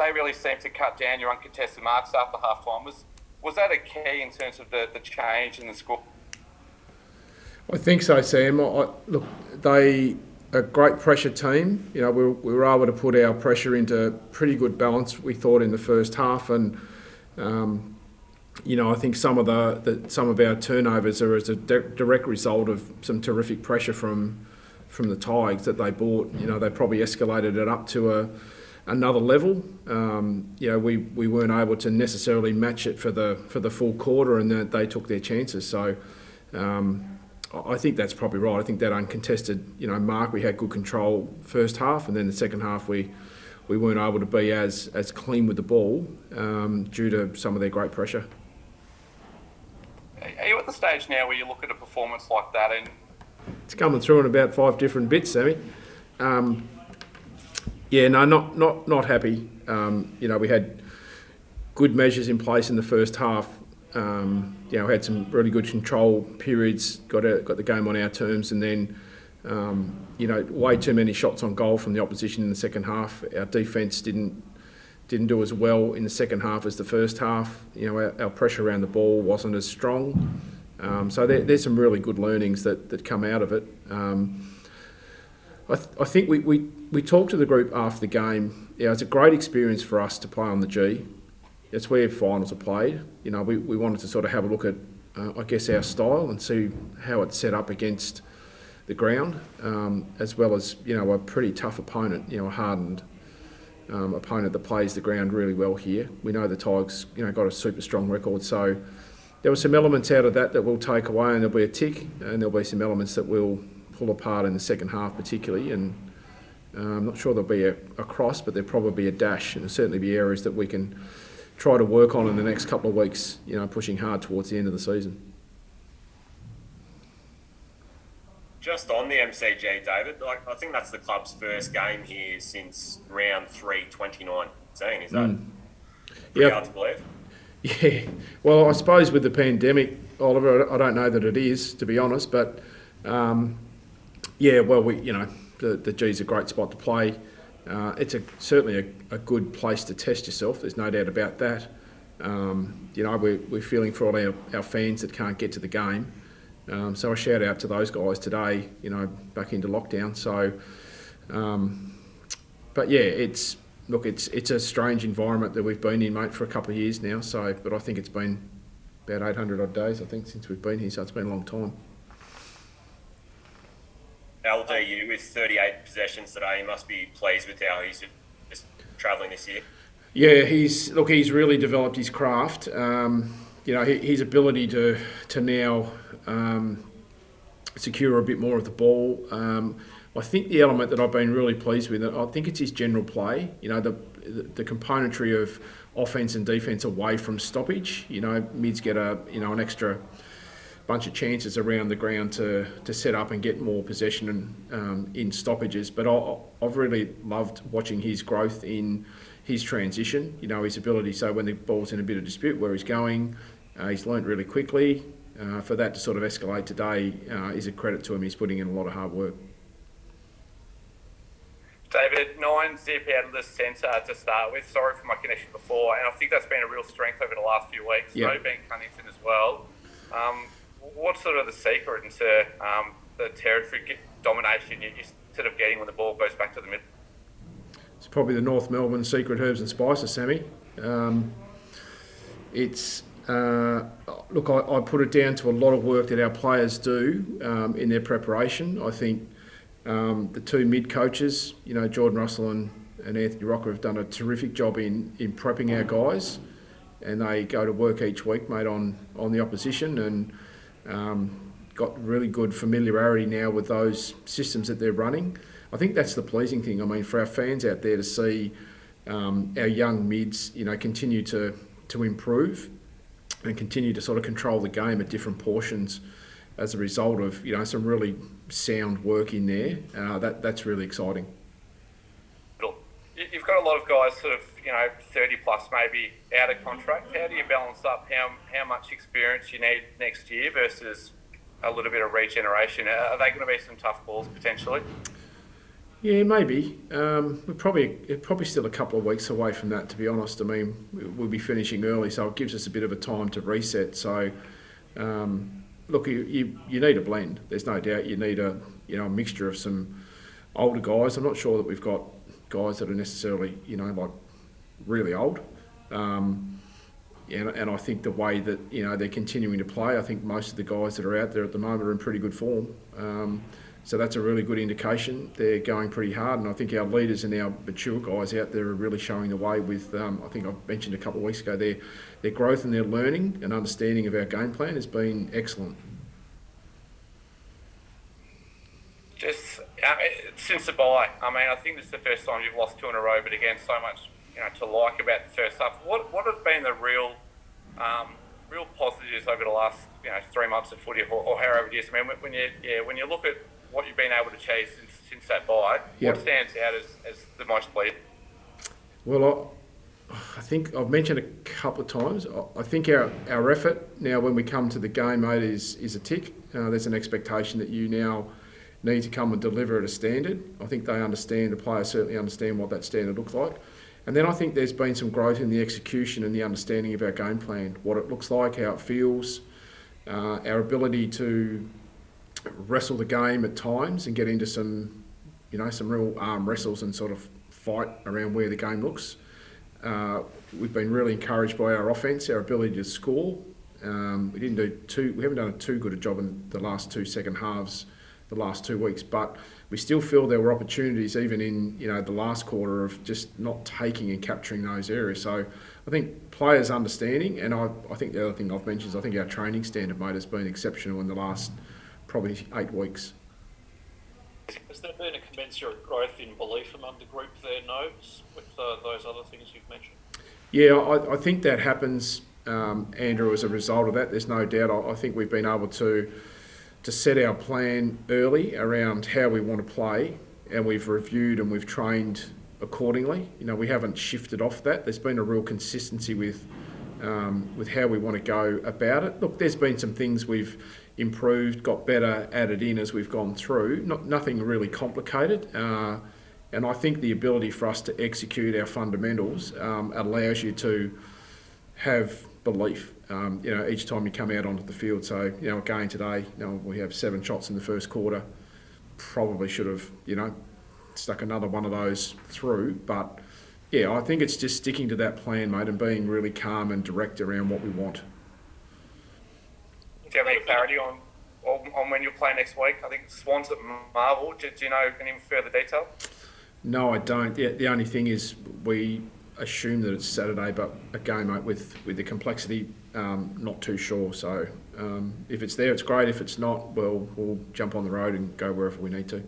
they really seemed to cut down your uncontested marks after half-time. Was that a key in terms of the change in the score? I think so, Sam. Look, they a great pressure team. You know, we were able to put our pressure into pretty good balance, we thought, in the first half, and you know, I think some of our turnovers are as a direct result of some terrific pressure from the Tigers that they bought. You know, they probably escalated it up to another level. You know, we weren't able to necessarily match it for the full quarter, and that they took their chances. So I think that's probably right. I think that uncontested, you know, mark, we had good control first half, and then the second half we weren't able to be as clean with the ball due to some of their great pressure. Are you at the stage now where you look at a performance like that and it's coming through in about 5 different bits, Sammy. Yeah, no, not happy. You know, we had good measures in place in the first half. You know, had some really good control periods, got the game on our terms, and then you know, way too many shots on goal from the opposition in the second half. Our defence didn't do as well in the second half as the first half. You know, our pressure around the ball wasn't as strong. So there's some really good learnings that come out of it. I think we talked to the group after the game. Yeah, it's a great experience for us to play on the G. It's where finals are played. You know, we wanted to sort of have a look at, I guess, our style and see how it's set up against the ground, as well as, you know, a pretty tough opponent, you know, a hardened opponent that plays the ground really well here. We know the Tigers, you know, got a super strong record, so there were some elements out of that we'll take away, and there'll be a tick, and there'll be some elements that we'll pull apart in the second half particularly, and I'm not sure there'll be a cross, but there'll probably be a dash, and there'll certainly be areas that we can try to work on in the next couple of weeks, you know, pushing hard towards the end of the season. Just on the MCG, David, like, I think that's the club's first game here since round 3, 2019. Is that pretty hard to believe? Yeah. Well, I suppose with the pandemic, Oliver, I don't know that it is, to be honest, but yeah, well, you know, the G's a great spot to play. It's certainly a good place to test yourself. There's no doubt about that. You know, we're feeling for all our fans that can't get to the game. So a shout out to those guys today, you know, back into lockdown. So, but yeah, it's a strange environment that we've been in, mate, for a couple of years now. So, but I think it's been about 800 odd days, I think, since we've been here. So it's been a long time. LDU with 38 possessions today, he must be pleased with how he's just travelling this year. Yeah, he's really developed his craft. You know, his ability to now secure a bit more of the ball. I think the element that I've been really pleased with, I think it's his general play. You know, the componentry of offence and defence away from stoppage. You know, mids get an extra bunch of chances around the ground to set up and get more possession in stoppages. But I've really loved watching his growth in his transition. You know, his ability. So when the ball's in a bit of dispute, where he's going, he's learnt really quickly. For that to sort of escalate today is a credit to him. He's putting in a lot of hard work. David, 9 zip out of the centre to start with. Sorry for my connection before, and I think that's been a real strength over the last few weeks. Yep. So being Cunnington as well. What's sort of the secret into the territory domination you're sort of getting when the ball goes back to the middle? It's probably the North Melbourne secret herbs and spices, Sammy. Look, I put it down to a lot of work that our players do in their preparation. I think the two mid coaches, you know, Jordan Russell and Anthony Rocker, have done a terrific job in prepping our guys, and they go to work each week, mate, on the opposition, and got really good familiarity now with those systems that they're running. I think that's the pleasing thing. I mean, for our fans out there to see our young mids, you know, continue to improve and continue to sort of control the game at different portions as a result of, you know, some really sound work in there. That's really exciting. You've got a lot of guys sort of, you know, 30 plus maybe out of contract. How do you balance up how much experience you need next year versus a little bit of regeneration? Are they going to be some tough balls potentially? Yeah, maybe. We're probably still a couple of weeks away from that, to be honest. I mean, we'll be finishing early, so it gives us a bit of a time to reset. So, look, you need a blend. There's no doubt. You need a a mixture of some older guys. I'm not sure that we've got guys that are necessarily like really old. And I think the way that they're continuing to play, I think most of the guys that are out there at the moment are in pretty good form. So that's a really good indication. They're going pretty hard, and I think our leaders and our mature guys out there are really showing the way with, I think I mentioned a couple of weeks ago, their growth and their learning and understanding of our game plan has been excellent. Just since the bye, I mean, I think this is the first time you've lost 2 in a row, but again, so much to like about the first half. What have been the real positives over the last 3 months of footy, or however it is? I mean, when you look at what you've been able to achieve since that bye, Yep. what stands out as the most pleasing? Well, I think I've mentioned a couple of times. I think our effort now when we come to the game, mate, is a tick. There's an expectation that you now need to come and deliver at a standard. I think they understand, the players certainly understand what that standard looks like. And then I think there's been some growth in the execution and the understanding of our game plan, what it looks like, how it feels, our ability to wrestle the game at times and get into some real arm wrestles and sort of fight around where the game looks. We've been really encouraged by our offence, our ability to score. We haven't done too good a job in the last 2 second halves, the last 2 weeks, but we still feel there were opportunities even in the last quarter of just not taking and capturing those areas. So I think players understanding, and I think the other thing I've mentioned is I think our training standard, mate, has been exceptional in the last probably 8 weeks. Has there been a commensurate growth in belief among the group there, Nobes, with those other things you've mentioned? Yeah, I think that happens, Andrew, as a result of that. There's no doubt. I think we've been able to set our plan early around how we want to play, and we've reviewed and we've trained accordingly. We haven't shifted off that. There's been a real consistency with how we want to go about it. Look, there's been some things we've improved, got better, added in as we've gone through. Nothing really complicated. And I think the ability for us to execute our fundamentals allows you to have belief, each time you come out onto the field. So, again today, we have 7 shots in the first quarter. Probably should have, stuck another one of those through. But, yeah, I think it's just sticking to that plan, mate, and being really calm and direct around what we want. Do you have any clarity on when you'll play next week? I think Swans at Marvel. Do you know any further detail? No, I don't. The only thing is we assume that it's Saturday, but again, mate, with the complexity, not too sure. So if it's there, it's great. If it's not, well, we'll jump on the road and go wherever we need to.